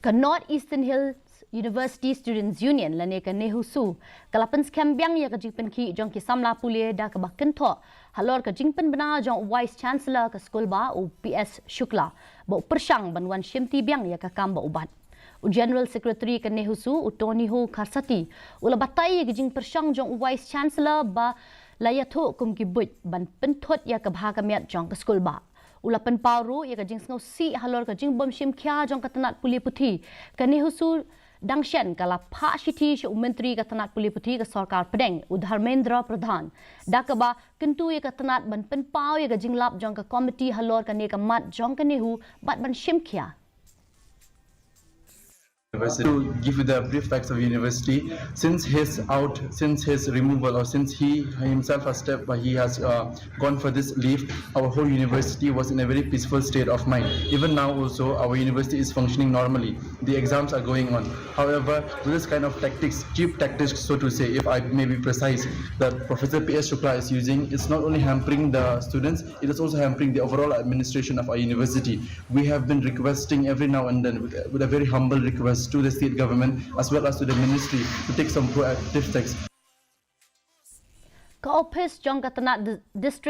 Ka North Eastern Hills University Students Union lane ka Nehusu kalapan scam Biang ya ka Jingpynbna jong ki samla pulie da ka Kynthoh halor ka Jingpynbna jong Vice Chancellor ka Skol ba u PS Shukla ba persang banwan Shimti Biang ya ka kamba ubat u General Secretary ka Nehusu u KHASI ula batai ya ka persang jong Vice Chancellor ba layatho kum ki Buit ban Pynthut ya ka bhagamiat jong ka Skol ba ulapan paru ya ka jing ngau si halor ka jing bom shim kya jong ka tanat puli puthi ka Nehusu dangshan kala pha shiti shu menteri ka tanat puli puthi ka sarkar pedeng udharmendra pradhan dakaba Kynthoh ya ka tanat ban pen pau ya ka jing lap jong ka committee halor ka ne ka mat jong ka nehu bat ban shim kya To give you the brief facts of university, since his removal, or since he himself has gone for this leave, our whole university was in a very peaceful state of mind. Even now also, our university is functioning normally. The exams are going on. However, with this kind of tactics, cheap tactics, so to say, if I may be precise, that Professor PS Shukla is using, it's not only hampering the students, it is also hampering the overall administration of our university. We have been requesting every now and then, with a very humble request to the state government as well as to the ministry to take some proactive steps. Ka office jong ka tanat district